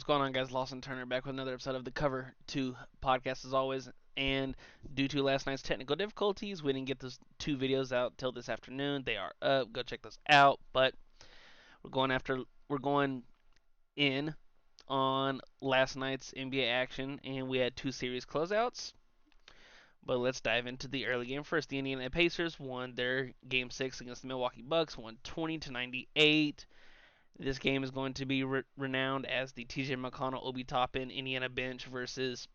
What's going on, guys? Lawson Turner back with another episode of the Cover 2 podcast, as always. And due to last night's technical difficulties, we didn't get those two videos out till this afternoon. They are up. Go check those out. But we're going in on last night's NBA action, and we had two series closeouts. But let's dive into the early game first. The Indiana Pacers won their Game 6 against the Milwaukee Bucks, 120-98. This game is going to be renowned as the TJ McConnell, Obi Toppin, Indiana bench versus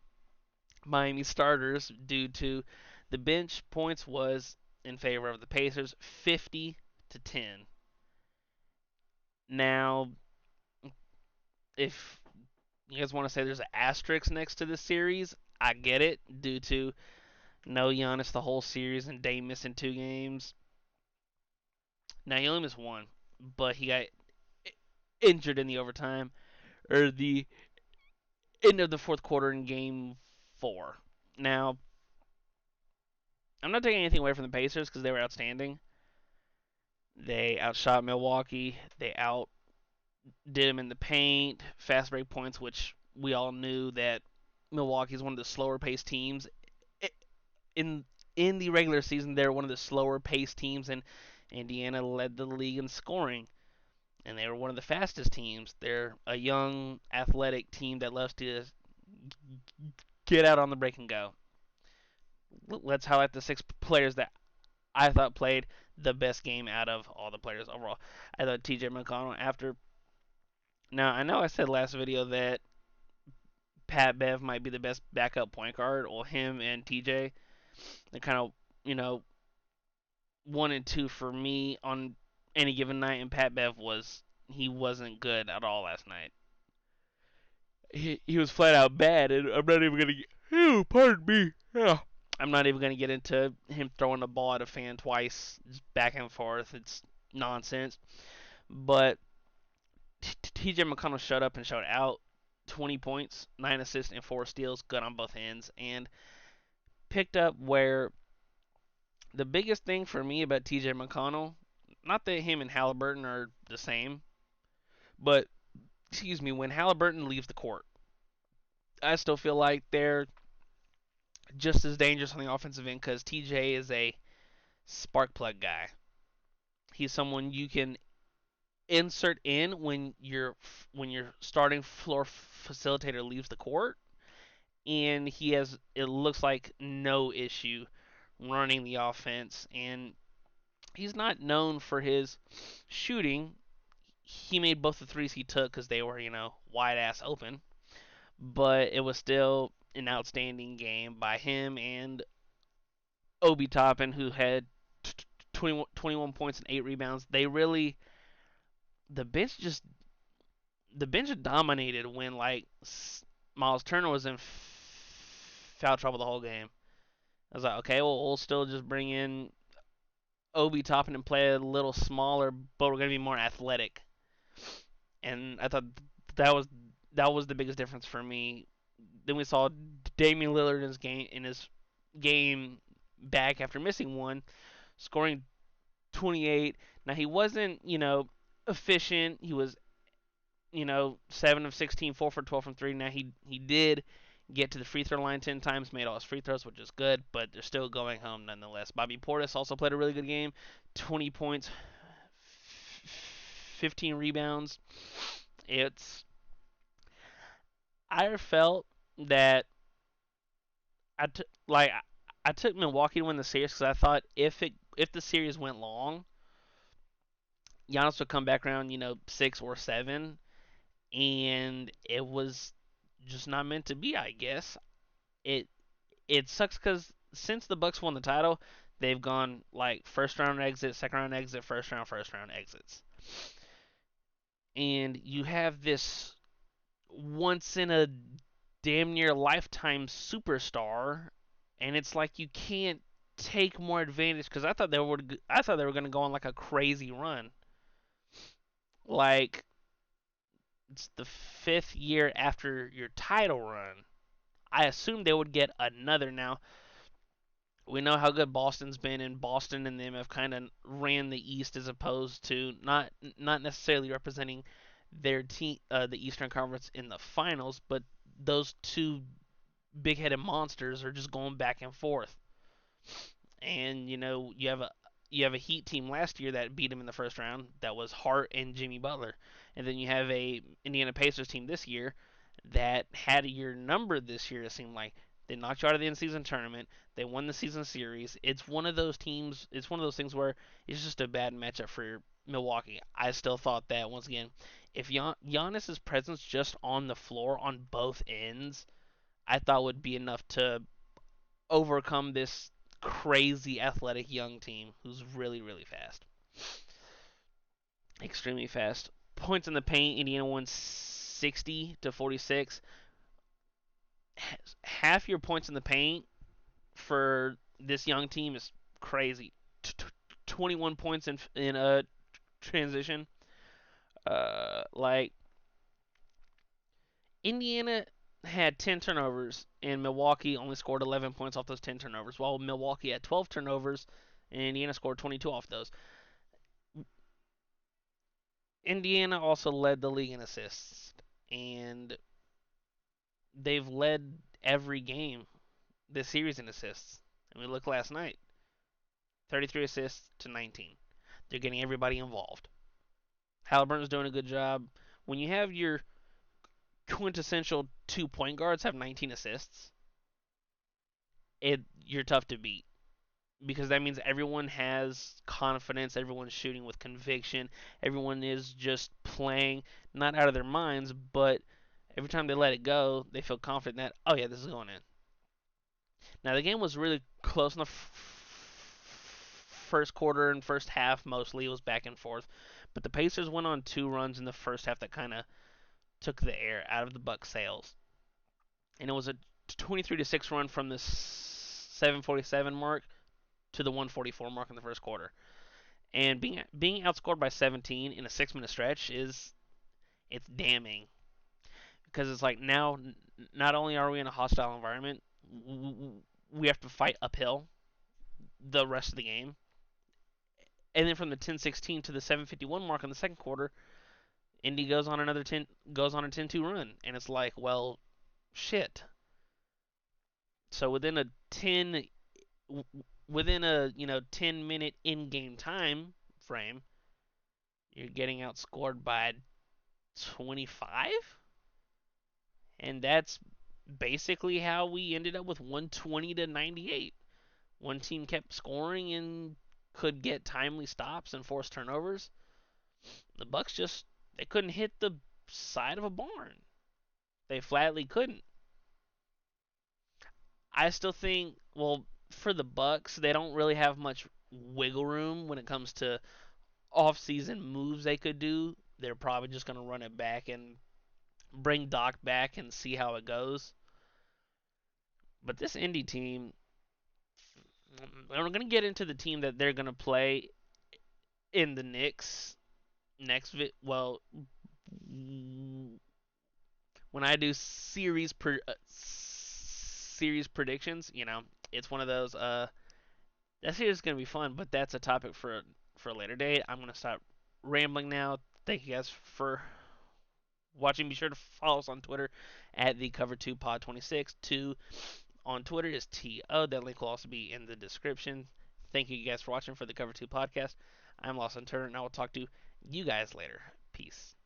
Miami starters due to the bench points was in favor of the Pacers, 50-10. Now, if you guys want to say there's an asterisk next to this series, I get it due to no Giannis the whole series and Dame missing 2 games. Now he only missed one, but he got injured in the overtime or the end of the fourth quarter in game 4. Now, I'm not taking anything away from the Pacers because they were outstanding. They outshot Milwaukee. They outdid them in the paint, fast break points, which we all knew that Milwaukee is one of the slower paced teams. In in the regular season, they're one of the slower paced teams, and Indiana led the league in scoring. And they were one of the fastest teams. They're a young, athletic team that loves to get out on the break and go. Let's highlight the 6 players that I thought played the best game out of all the players overall. I thought TJ McConnell after. Now, I know I said last video that Pat Bev might be the best backup point guard. Well, him and TJ, they're kind of, you know, 1 and 2 for me on any given night, and Pat Bev he wasn't good at all last night. He was flat out bad, and I'm not even going to get. Oh, pardon me. Yeah. I'm not even going to get into him throwing the ball at a fan twice, just back and forth. It's nonsense. But TJ McConnell showed up and showed out. 20 points, 9 assists, and 4 steals, good on both ends, and picked up where the biggest thing for me about TJ McConnell, not that him and Halliburton are the same, but excuse me, when Halliburton leaves the court, I still feel like they're just as dangerous on the offensive end because TJ is a spark plug guy. He's someone you can insert in when your starting floor facilitator leaves the court, and he has, it looks like, no issue running the offense. And he's not known for his shooting. He made both the threes he took because they were, wide ass open, but it was still an outstanding game by him and Obi Toppin, who had 21 points and 8 rebounds. The bench just the bench dominated when like Miles Turner was in foul trouble the whole game. I was like, okay, well, we'll still just bring in Obi Toppin and play a little smaller, but we're gonna be more athletic. And I thought that was that was the biggest difference for me. Then we saw Damian Lillard in his game back after missing one, scoring 28. Now he wasn't, efficient. He was, 7 of 16, 4 for 12 from 3. Now he did get to the free throw line 10 times, made all his free throws, which is good, but they're still going home nonetheless. Bobby Portis also played a really good game, 20 points, 15 rebounds. It's I felt that I t- like I took Milwaukee to win the series because I thought if the series went long, Giannis would come back around 6 or 7, and it was just not meant to be. I guess it it sucks because since the Bucks won the title, they've gone like first round exit, second round exit, first round exits, and you have this once in a damn near lifetime superstar, and it's like you can't take more advantage because I thought they were going to go on like a crazy run. Like it's the 5th year after your title run. I assumed they would get another. Now we know how good Boston's been, and Boston and them have kind of ran the East as opposed to not necessarily representing their team, the Eastern Conference in the finals, but those two big-headed monsters are just going back and forth. And you have a Heat team last year that beat them in the first round. That was Hart and Jimmy Butler, and then you have a Indiana Pacers team this year that had your number this year. It seemed like they knocked you out of the in-season tournament. They won the season series. It's one of those teams. It's one of those things where it's just a bad matchup for Milwaukee. I still thought that once again, if Giannis's presence just on the floor on both ends, I thought would be enough to overcome this crazy athletic young team who's really, really fast. Extremely fast. Points in the paint, Indiana won 60 to 46. Half your points in the paint for this young team is crazy. 21 points in a transition. Like Indiana had 10 turnovers and Milwaukee only scored 11 points off those 10 turnovers, while Milwaukee had 12 turnovers and Indiana scored 22 off those. Indiana also led the league in assists, and they've led every game this series in assists. And we looked last night, 33 assists to 19. They're getting everybody involved. Halliburton's doing a good job. When you have your quintessential 2 point guards have 19 assists, you're tough to beat because that means everyone has confidence, everyone's shooting with conviction, everyone is just playing not out of their minds, but every time they let it go, they feel confident that, oh yeah, this is going in. Now the game was really close in the first quarter and first half. Mostly it was back and forth, but the Pacers went on two runs in the first half that kind of took the air out of the Bucks' sails, and it was a 23-6 run from the 7:47 mark to the 144 mark in the first quarter. And being outscored by 17 in a 6 minute stretch it's damning because it's like now not only are we in a hostile environment, we have to fight uphill the rest of the game. And then from the 10-16 to the 7:51 mark in the second quarter, Indy goes on a 10-2 run, and it's like, well, shit. So within a 10-minute in-game time frame, you're getting outscored by 25, and that's basically how we ended up with 120 to 98. One team kept scoring and could get timely stops and force turnovers. The Bucks just they couldn't hit the side of a barn. They flatly couldn't. I still think, well, for the Bucks, they don't really have much wiggle room when it comes to off-season moves they could do. They're probably just going to run it back and bring Doc back and see how it goes. But this Indy team, we're going to get into the team that they're going to play in the Knicks next. When I do series predictions, it's one of those. That series is going to be fun, but that's a topic for a later date. I'm going to stop rambling now. Thank you guys for watching. Be sure to follow us on Twitter at the Cover 2 Pod 26. 2 on Twitter is TO. That link will also be in the description. Thank you guys for watching for the Cover 2 podcast. I'm Lawson Turner, and I will talk to you guys later. Peace.